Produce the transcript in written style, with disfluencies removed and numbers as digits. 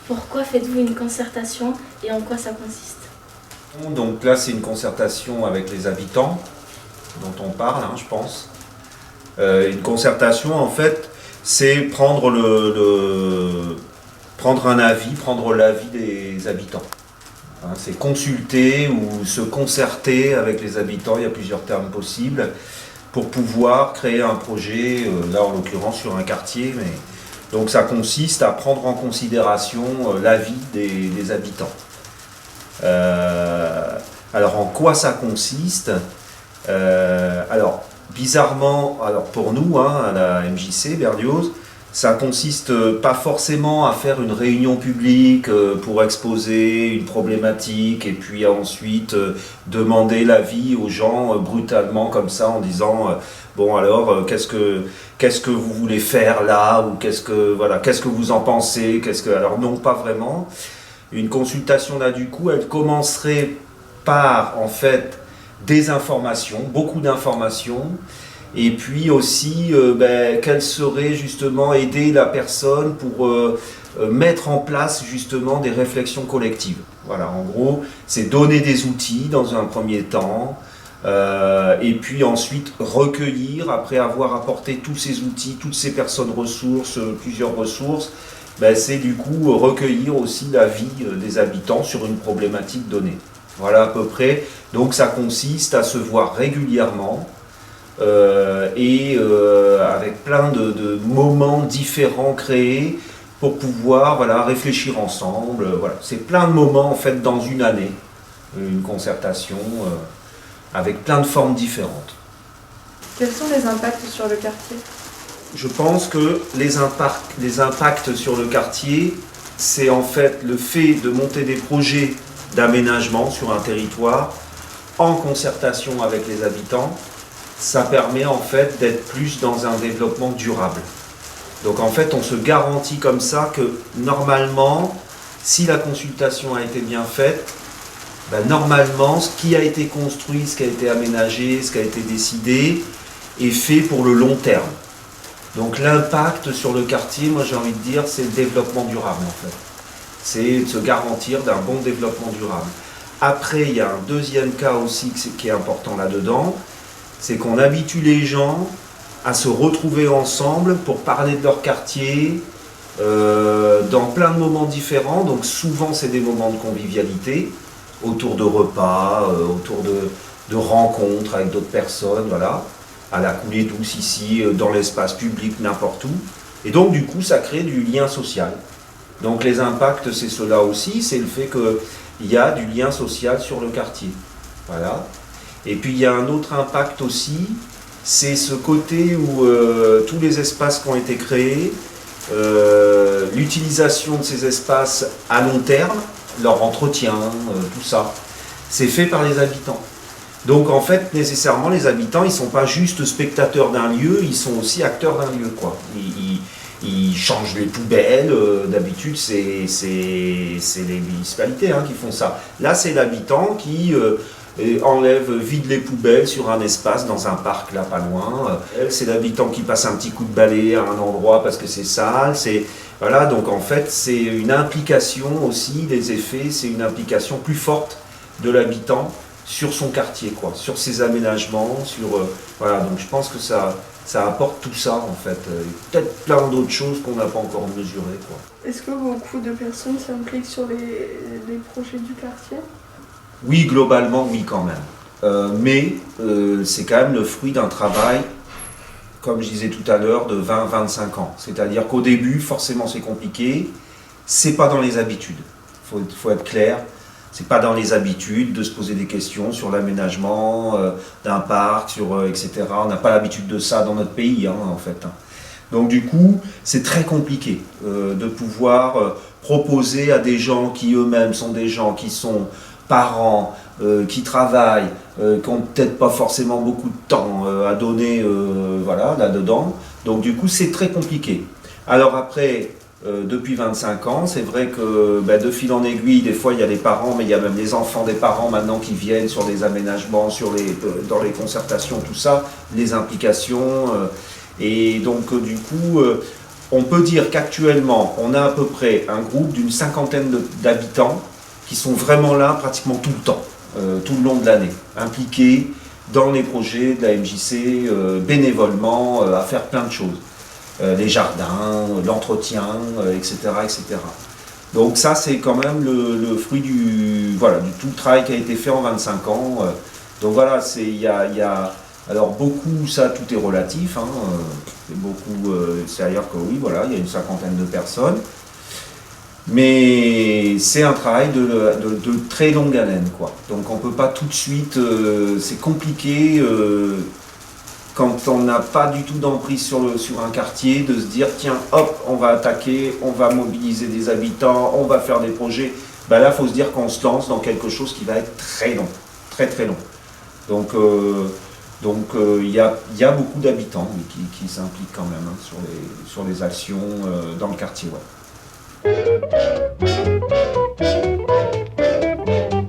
Pourquoi faites-vous une concertation et en quoi ça consiste? Donc là, c'est une concertation avec les habitants dont on parle, je pense. Une concertation, en fait, c'est prendre prendre un avis, prendre l'avis des habitants. C'est consulter ou se concerter avec les habitants, il y a plusieurs termes possibles, pour pouvoir créer un projet, là en l'occurrence sur un quartier. Donc ça consiste à prendre en considération l'avis des habitants. Alors en quoi ça consiste? Alors bizarrement, pour nous, à la MJC Berlioz, ça consiste pas forcément à faire une réunion publique pour exposer une problématique et puis ensuite demander l'avis aux gens brutalement comme ça en disant bon alors qu'est-ce que vous voulez faire là, ou qu'est-ce que vous en pensez, alors non, pas vraiment. Une consultation là du coup, elle commencerait par en fait des informations, beaucoup d'informations. Et puis aussi, quelle serait justement aider la personne pour mettre en place justement des réflexions collectives. Voilà, en gros, c'est donner des outils dans un premier temps, et puis ensuite recueillir, après avoir apporté tous ces outils, toutes ces personnes ressources, plusieurs ressources, c'est du coup recueillir aussi l'avis des habitants sur une problématique donnée. Voilà à peu près. Donc ça consiste à se voir régulièrement, avec plein de moments différents créés pour pouvoir réfléchir ensemble. C'est plein de moments en fait dans une année, une concertation avec plein de formes différentes. Quels sont les impacts sur le quartier? Je pense que les impacts sur le quartier, c'est en fait le fait de monter des projets d'aménagement sur un territoire en concertation avec les habitants. Ça permet en fait d'être plus dans un développement durable. Donc en fait on se garantit comme ça que normalement, si la consultation a été bien faite, normalement ce qui a été construit, ce qui a été aménagé, ce qui a été décidé est fait pour le long terme. Donc l'impact sur le quartier, moi j'ai envie de dire, c'est le développement durable en fait. C'est de se garantir d'un bon développement durable. Après, il y a un deuxième cas aussi qui est important là-dedans, c'est qu'on habitue les gens à se retrouver ensemble pour parler de leur quartier dans plein de moments différents. Donc souvent c'est des moments de convivialité, autour de repas, autour de rencontres avec d'autres personnes, à la coulée douce ici, dans l'espace public, n'importe où. Et donc du coup ça crée du lien social. Donc les impacts, c'est cela aussi, c'est le fait qu'il y a du lien social sur le quartier. Voilà. Et puis il y a un autre impact aussi, c'est ce côté où tous les espaces qui ont été créés, l'utilisation de ces espaces à long terme, leur entretien, tout ça, c'est fait par les habitants. Donc en fait, nécessairement, les habitants, ils ne sont pas juste spectateurs d'un lieu, ils sont aussi acteurs d'un lieu, quoi. Ils changent les poubelles, d'habitude c'est les municipalités qui font ça. Là c'est l'habitant qui vide les poubelles sur un espace dans un parc là pas loin. C'est l'habitant qui passe un petit coup de balai à un endroit parce que c'est sale. Donc en fait c'est une implication aussi des effets, c'est une implication plus forte de l'habitant sur son quartier, sur ses aménagements, donc je pense que ça apporte tout ça en fait, peut-être plein d'autres choses qu'on n'a pas encore mesurées. Est-ce que beaucoup de personnes s'impliquent sur les projets du quartier? Oui, globalement oui quand même, mais c'est quand même le fruit d'un travail, comme je disais tout à l'heure, de 20-25 ans. C'est-à-dire qu'au début, forcément c'est compliqué, c'est pas dans les habitudes, faut être clair. C'est pas dans les habitudes de se poser des questions sur l'aménagement d'un parc, etc. On n'a pas l'habitude de ça dans notre pays, en fait. Donc du coup, c'est très compliqué de pouvoir proposer à des gens qui eux-mêmes sont des gens qui sont parents, qui travaillent, qui n'ont peut-être pas forcément beaucoup de temps à donner là-dedans. Donc du coup, c'est très compliqué. Alors après, depuis 25 ans, c'est vrai que de fil en aiguille, des fois il y a les parents, mais il y a même les enfants des parents maintenant qui viennent sur les aménagements, dans les concertations, tout ça, les implications. Et donc du coup, on peut dire qu'actuellement, on a à peu près un groupe d'une 50aine d'habitants qui sont vraiment là pratiquement tout le temps, tout le long de l'année, impliqués dans les projets de la MJC, bénévolement, à faire plein de choses. Les jardins, l'entretien, etc., etc. Donc ça, c'est quand même le fruit du tout le travail qui a été fait en 25 ans. Donc voilà, alors beaucoup, ça tout est relatif, hein, c'est-à-dire que oui, voilà, il y a une 50aine de personnes, mais c'est un travail de très longue haleine, quoi. Donc on ne peut pas tout de suite, c'est compliqué quand on n'a pas du tout d'emprise sur un quartier, de se dire tiens, hop, on va attaquer, on va mobiliser des habitants, on va faire des projets. Ben là, il faut se dire qu'on se lance dans quelque chose qui va être très long, très très long. Donc il y a beaucoup d'habitants qui s'impliquent quand même, hein, sur les actions dans le quartier. Ouais.